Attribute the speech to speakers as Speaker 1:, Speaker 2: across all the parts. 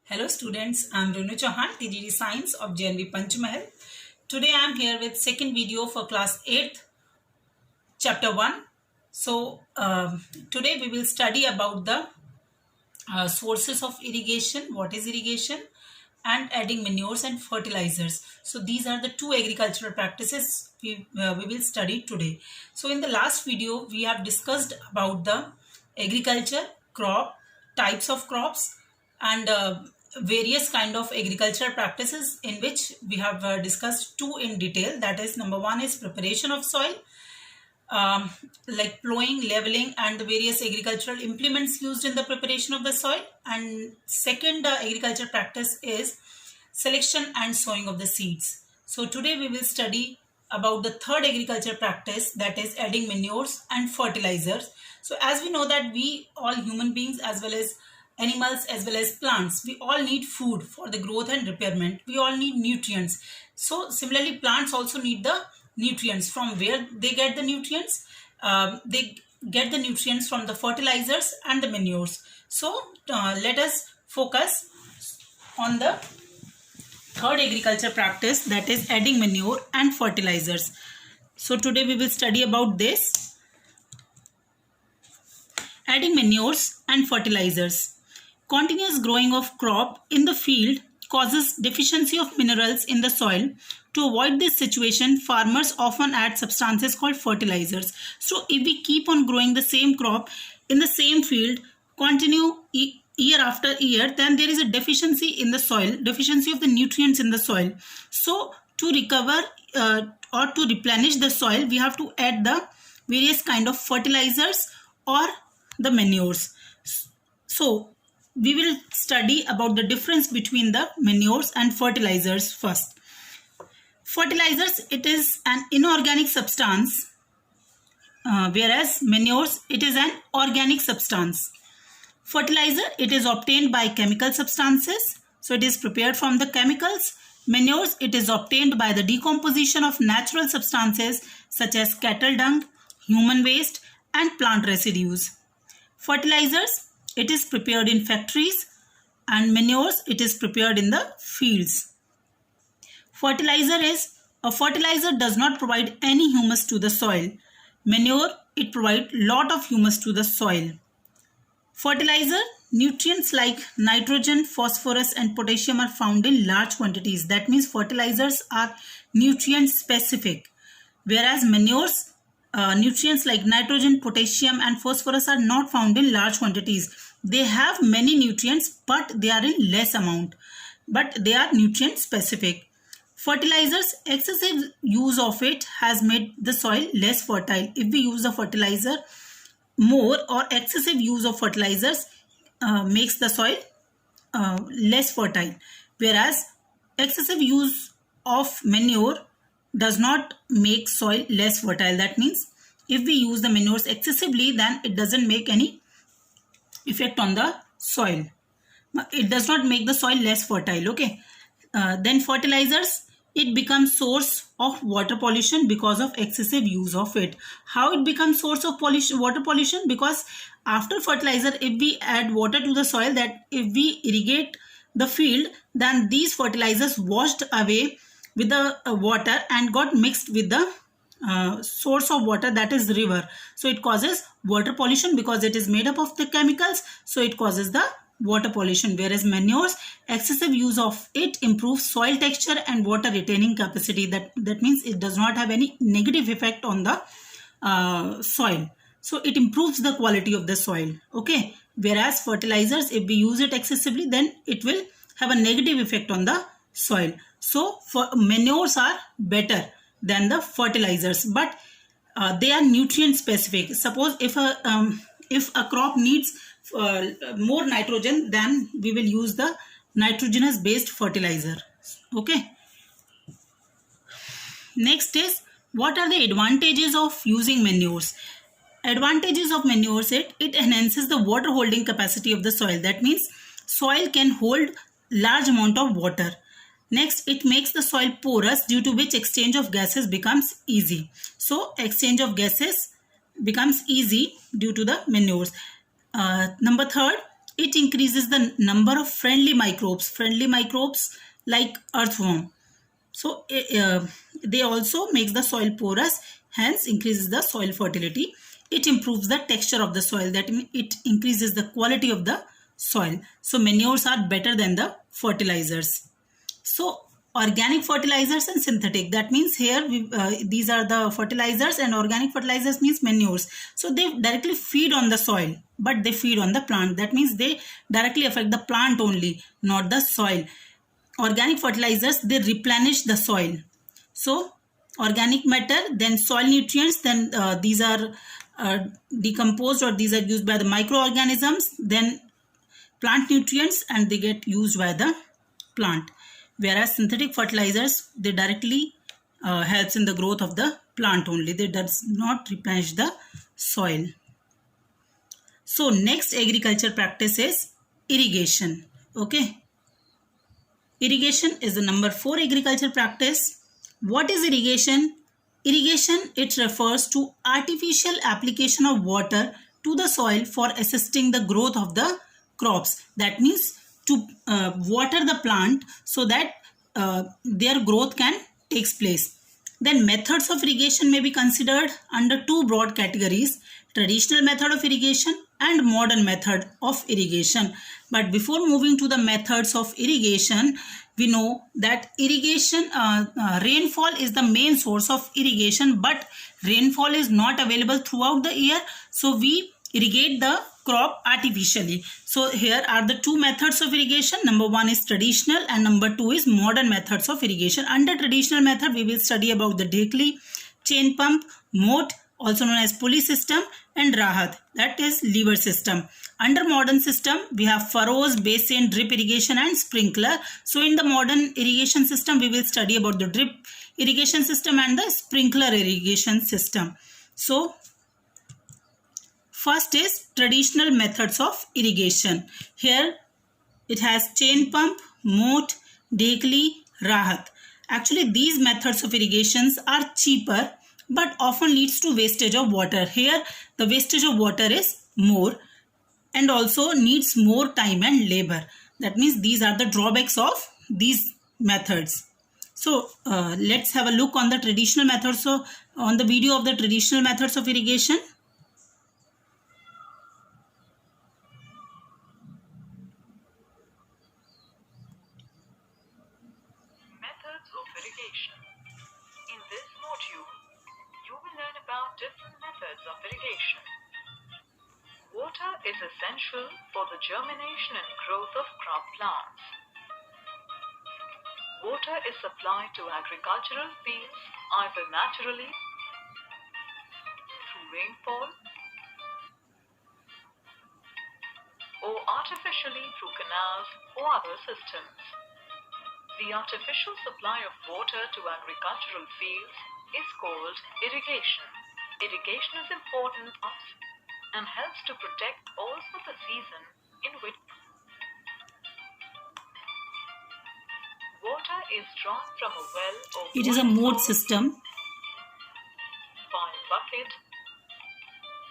Speaker 1: Hello students, I am Renu Chauhan, TGD Science of JNV Panchmahal. Today I am here with second video for class 8th, chapter 1. So today we will study about the sources of irrigation, what is irrigation, and adding manures and fertilizers. So these are the two agricultural practices we will study today. So in the last video we have discussed about the agriculture, crop, types of crops, and various kind of agricultural practices, in which we have discussed two in detail. That is, number one is preparation of soil, like plowing, leveling, and the various agricultural implements used in the preparation of the soil. And second agriculture practice is selection and sowing of the seeds. So today we will study about the third agriculture practice, that is adding manures and fertilizers. So as we know that we all human beings, as well as animals, as well as plants, we all need food for the growth and repairment. We all need nutrients. So similarly, plants also need the nutrients. From where they get the nutrients? They get the nutrients from the fertilizers and the manures. So let us focus on the third agriculture practice, that is adding manure and fertilizers. So today we will study about this, adding manures and fertilizers. Continuous growing of crop in the field causes deficiency of minerals in the soil. To avoid this situation, farmers often add substances called fertilizers. So if we keep on growing the same crop in the same field, continue year after year, then there is a deficiency in the soil, deficiency of the nutrients in the soil. So to recover or to replenish the soil, we have to add the various kind of fertilizers or the manures. So we will study about the difference between the manures and fertilizers first. Fertilizers, it is an inorganic substance, whereas manures, it is an organic substance. Fertilizer, it is obtained by chemical substances, so it is prepared from the chemicals. Manures, it is obtained by the decomposition of natural substances such as cattle dung, human waste, and plant residues. Fertilizers, it is prepared in factories, and manures, it is prepared in the fields. A fertilizer does not provide any humus to the soil. Manure, it provides lot of humus to the soil. Fertilizer, nutrients like nitrogen, phosphorus, and potassium are found in large quantities. That means fertilizers are nutrient specific, whereas manures, nutrients like nitrogen, potassium, and phosphorus are not found in large quantities. They have many nutrients, but they are in less amount, but they are nutrient specific. Fertilizers, excessive use of it has made the soil less fertile. If we use a fertilizer more, or excessive use of fertilizers makes the soil less fertile, whereas excessive use of manure does not make soil less fertile. That means if we use the manures excessively, then it doesn't make any effect on the soil. It does not make the soil less fertile. Okay. Then fertilizers, it becomes source of water pollution because of excessive use of it. How it becomes source of water pollution? Because after fertilizer, if we add water to the soil, that if we irrigate the field, then these fertilizers washed away with the water and got mixed with the source of water, that is river. So it causes water pollution because it is made up of the chemicals. So it causes the water pollution, whereas manures, excessive use of it improves soil texture and water retaining capacity. That means it does not have any negative effect on the soil. So it improves the quality of the soil. Okay. Whereas fertilizers, if we use it excessively, then it will have a negative effect on the soil. So manures are better than the fertilizers, but they are nutrient specific. Suppose if a crop needs more nitrogen, then we will use the nitrogenous based fertilizer. Okay. Next is, what are the advantages of using manures? Advantages of manures, it enhances the water holding capacity of the soil. That means soil can hold large amount of water. Next, it makes the soil porous, due to which exchange of gases becomes easy. So exchange of gases becomes easy due to the manures. Number third, It increases the number of friendly microbes like earthworm. So they also makes the soil porous, hence increases the soil fertility. It improves the texture of the soil, that means it increases the quality of the soil. So manures are better than the fertilizers. So organic fertilizers and synthetic, that means here these are the fertilizers, and organic fertilizers means manures. So they directly feed on the soil, but they feed on the plant. That means they directly affect the plant only, not the soil. Organic fertilizers, they replenish the soil. So organic matter, then soil nutrients, then these are decomposed, or these are used by the microorganisms, then plant nutrients, and they get used by the plant. Whereas synthetic fertilizers, they directly helps in the growth of the plant only, they does not replenish the soil. So next agriculture practice is irrigation. Okay, irrigation is the number 4 agriculture practice. What is irrigation? Irrigation, it refers to artificial application of water to the soil for assisting the growth of the crops. That means to water the plant so that their growth can take place. Then methods of irrigation may be considered under 2 broad categories: traditional method of irrigation and modern method of irrigation. But before moving to the methods of irrigation, we know that irrigation, rainfall is the main source of irrigation, but rainfall is not available throughout the year. So we irrigate the crop artificially. So here are the 2 methods of irrigation. Number 1 is traditional and number 2 is modern methods of irrigation. Under traditional method, we will study about the Dhekli, chain pump, moat, also known as pulley system, and Rahat, that is lever system. Under modern system, we have furrows, basin, drip irrigation, and sprinkler. So in the modern irrigation system, we will study about the drip irrigation system and the sprinkler irrigation system. So first is traditional methods of irrigation. Here it has chain pump, moat, Dhekli, Rahat. Actually, these methods of irrigations are cheaper but often leads to wastage of water. Here the wastage of water is more and also needs more time and labor. That means these are the drawbacks of these methods. So let's have a look on the traditional methods. So on the video of the traditional methods of irrigation.
Speaker 2: Methods of irrigation. In this module, you will learn about different methods of irrigation. Water is essential for the germination and growth of crop plants. Water is supplied to agricultural fields either naturally, through rainfall, or artificially through canals or other systems. The artificial supply of water to agricultural fields is called irrigation. Irrigation is important and helps to protect also the season in which water is drawn from a well or
Speaker 1: It is a moat system
Speaker 2: by a bucket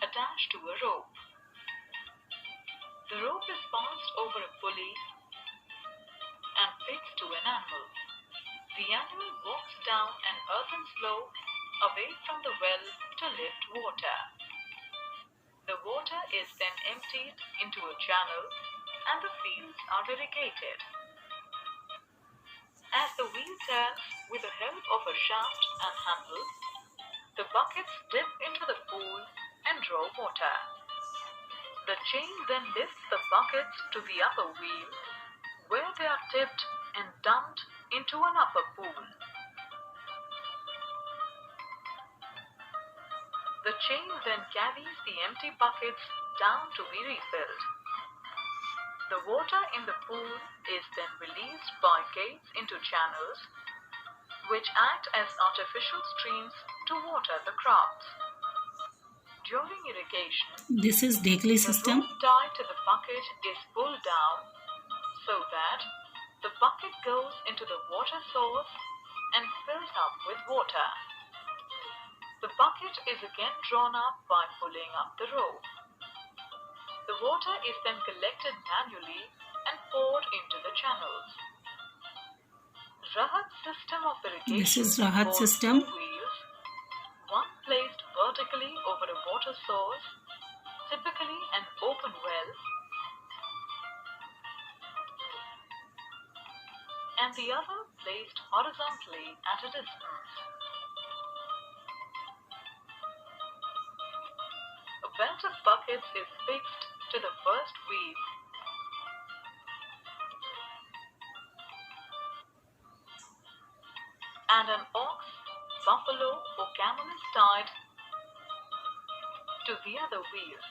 Speaker 2: attached to a rope. The rope is passed over a pulley and fixed to an animal. The animal walks down an earthen slope away from the well to lift water. The water is then emptied into a channel and the fields are irrigated. As the wheel turns with the help of a shaft and handle, the buckets dip into the pool and draw water. The chain then lifts the buckets to the upper wheel, where they are tipped and dumped into an upper pool. The chain then carries the empty buckets down to be refilled. The water in the pool is then released by gates into channels, which act as artificial streams to water the crops. During irrigation,
Speaker 1: this is Dhekli system.
Speaker 2: the rope tied to the bucket is pulled down so that the bucket goes into the water source and fills up with water. The bucket is again drawn up by pulling up the rope. The water is then collected manually and poured into the channels. Rahat system of irrigation
Speaker 1: This is Rahat
Speaker 2: involves
Speaker 1: system.
Speaker 2: 2 wheels, one placed vertically over a water source, typically an open well, and the other placed horizontally at a distance. A belt of buckets is fixed to the first wheel, and an ox, buffalo, or camel is tied to the other wheel.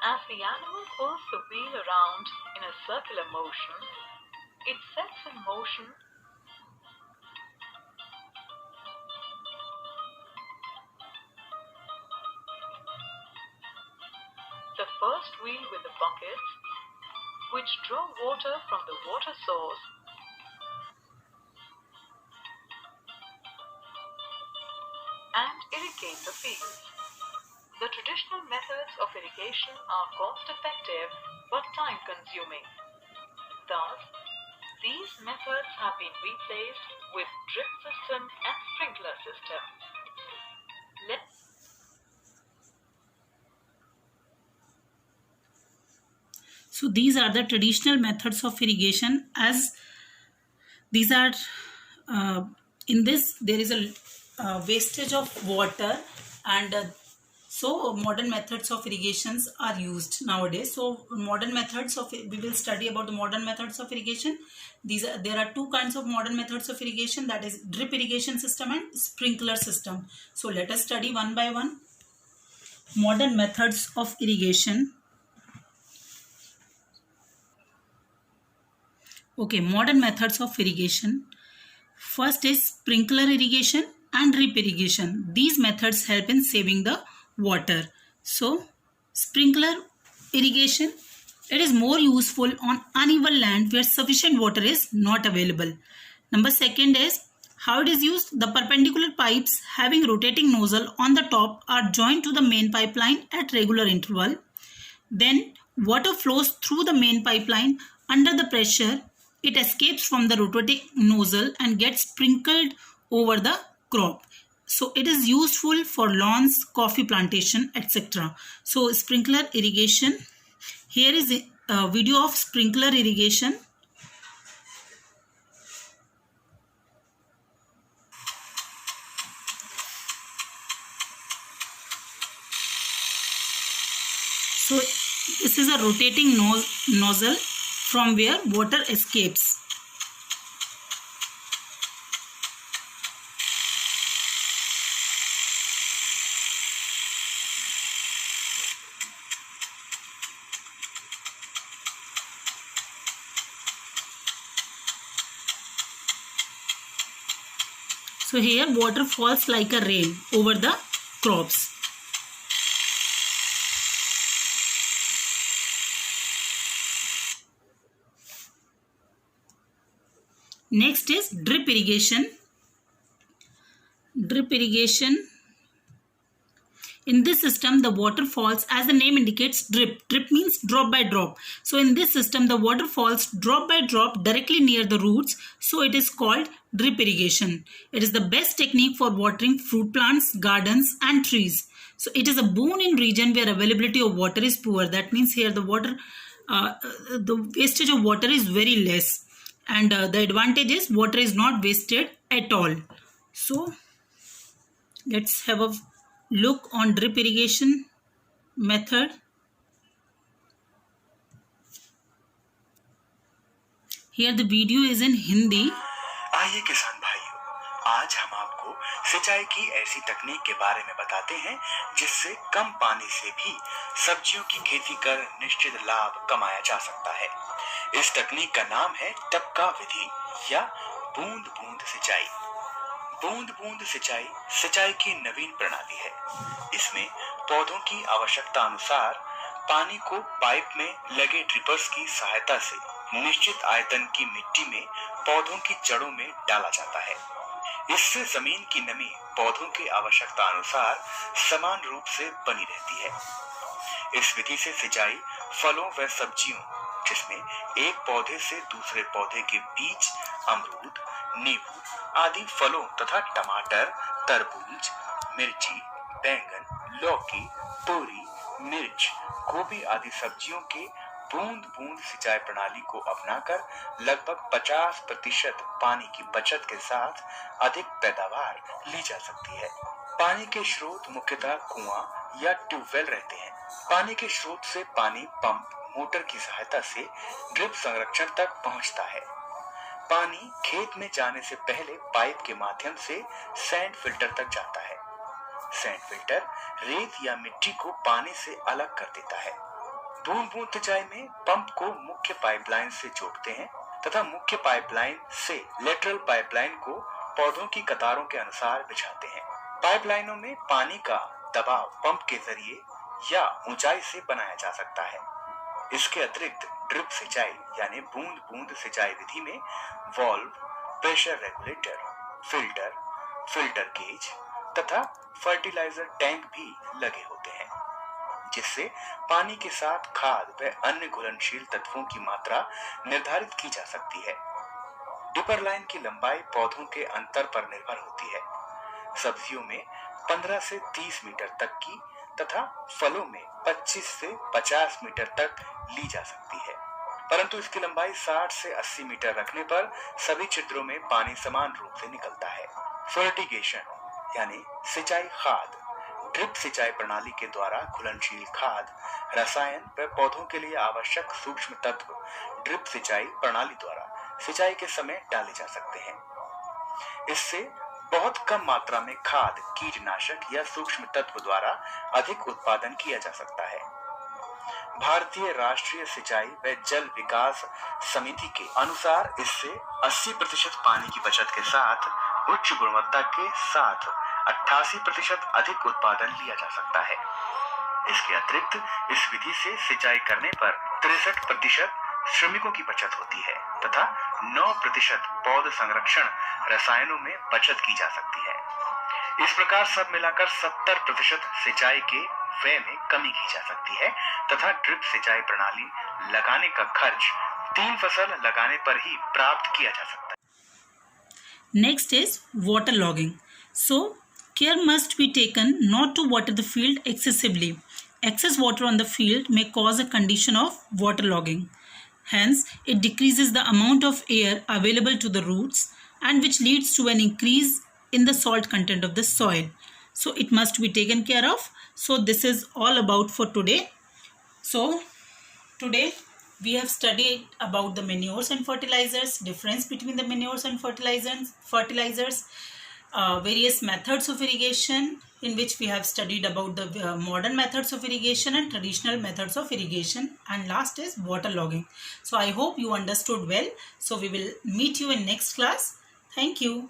Speaker 2: As the animal pulls the wheel around in a circular motion, it sets in motion the first wheel with the buckets, which draw water from the water source, and irrigate the fields. The traditional methods of irrigation are cost-effective but time-consuming. Thus, these methods have been replaced with drip system and sprinkler system.
Speaker 1: So these are the traditional methods of irrigation. As these are in this there is a wastage of water, and so modern methods of irrigations are used nowadays. So modern methods of, we will study about the modern methods of irrigation. There are two kinds of modern methods of irrigation, that is drip irrigation system and sprinkler system. So let us study one by one. Modern methods of irrigation. Okay, modern methods of irrigation. First is sprinkler irrigation and drip irrigation. These methods help in saving the water. So, sprinkler irrigation, it is more useful on uneven land where sufficient water is not available. Number second is how it is used. The perpendicular pipes having rotating nozzle on the top are joined to the main pipeline at regular interval. Then water flows through the main pipeline under the pressure. It escapes from the rotating nozzle and gets sprinkled over the crop. So it is useful for lawns, coffee plantation, etc. So sprinkler irrigation. Here is a video of sprinkler irrigation. So this is a rotating nozzle from where water escapes. So here water falls like a rain over the crops. Next is drip irrigation. Drip irrigation. In this system, the water falls, as the name indicates, drip. Drip means drop by drop. So in this system, the water falls drop by drop directly near the roots. So it is called drip irrigation. It is the best technique for watering fruit plants, gardens and trees. So it is a boon in region where availability of water is poor. That means here the water, the wastage of water is very less. And the advantage is water is not wasted at all. So let's have a look on drip irrigation method. Here the video is in Hindi.
Speaker 3: आइए किसान भाइयों, आज हम आपको सिंचाई की ऐसी तकनीक के बारे में बताते हैं जिससे कम पानी से भी सब्जियों की खेती कर निश्चित लाभ कमाया जा सकता है। इस तकनीक का नाम है टपका विधि या बूंद बूंद सिंचाई। बूंद बूंद सिंचाई सिंचाई की नवीन प्रणाली है। इसमें पौधों की आवश्यकता अनुसार पानी को पाइप में लगे ड्रिपर्स की सहायता से निश्चित आयतन की मिट्टी में पौधों की जड़ों में डाला जाता है। इससे जमीन की नमी पौधों की आवश्यकता अनुसार समान रूप से बनी रहती है। इस विधि से सिंचाई फलों व सब्जियों, जिसमें एक पौधे से दूसरे पौधे के बीच अमरूद, नींबू आदि फलों तथा टमाटर, तरबूज, मिर्ची, बैंगन, लौकी, तोरी, मिर्च, गोभी आदि सब्जियों के बूंद बूंद सिंचाई प्रणाली को अपनाकर लगभग 50% पानी की बचत के साथ अधिक पैदावार ली जा सकती है। पानी के स्रोत मुख्यतः कुआं या ट्यूबवेल रहते हैं। पानी के स्रोत से पानी पंप मोटर की सहायता से ड्रिप संरक्षण तक पहुंचता है। पानी खेत में जाने से पहले पाइप के माध्यम से सैंड फिल्टर तक जाता है। सैंड फिल्टर रेत या मिट्टी को पानी से अलग कर देता है। बूंद बूंद सिंचाई में पंप को मुख्य पाइपलाइन से जोड़ते हैं तथा मुख्य पाइपलाइन से लेटरल पाइपलाइन को पौधों की कतारों के अनुसार बिछाते हैं। पाइपलाइनों में पानी का दबाव पंप के जरिए या ऊंचाई से बनाया जा सकता है। इसके अतिरिक्त ड्रिप सिंचाई यानी बूंद बूंद सिंचाई विधि में valve, pressure regulator, filter, filter gauge तथा फर्टिलाइजर टैंक भी लगे होते हैं, जिससे पानी के साथ खाद व अन्य घुलनशील तत्वों की मात्रा निर्धारित की जा सकती है। डिपर लाइन की लंबाई पौधों के अंतर पर निर्भर होती है। सब्जियों में 15 से 30 मीटर तक की तथा फलों में 25 से 50 मीटर तक ली जा सकती है, परंतु इसकी लंबाई 60 से 80 मीटर रखने पर सभी छिद्रों में पानी समान रूप से निकलता है। फर्टिगेशन यानी सिंचाई खाद, ड्रिप सिंचाई प्रणाली के द्वारा घुलनशील खाद, रसायन व पौधों के लिए आवश्यक सूक्ष्म तत्व ड्रिप सिंचाई प्रणाली द्वारा सिंचाई के समय डाले जा सकते हैं। इससे बहुत कम मात्रा में खाद, कीटनाशक या सूक्ष्म तत्व द्वारा अधिक उत्पादन किया जा सकता है। भारतीय राष्ट्रीय सिंचाई व जल विकास समिति के अनुसार इससे 80% पानी की बचत के साथ उच्च गुणवत्ता के साथ 88% अधिक उत्पादन लिया जा सकता है। इसके अतिरिक्त इस विधि से सिंचाई करने पर 63% श्रमिकों की बचत होती है तथा 9% पौध संरक्षण रसायनों में बचत की जा सकती है। इस प्रकार सब मिलाकर 70% सिंचाई के व्यय में कमी की जा सकती है तथा ड्रिप सिंचाई प्रणाली लगाने का खर्च 3 फसल लगाने पर ही प्राप्त किया जा सकता है।
Speaker 1: Next is water logging. So, care must be taken not to water the field excessively. Excess water on the field may cause a condition of waterlogging. Hence, it decreases the amount of air available to the roots and which leads to an increase in the salt content of the soil. So, it must be taken care of. So, this is all about for today. So, today we have studied about the manures and fertilizers, difference between the manures and fertilizers, various methods of irrigation, in which we have studied about the modern methods of irrigation and traditional methods of irrigation, and last is water logging. So I hope you understood well. So we will meet you in next class. Thank you.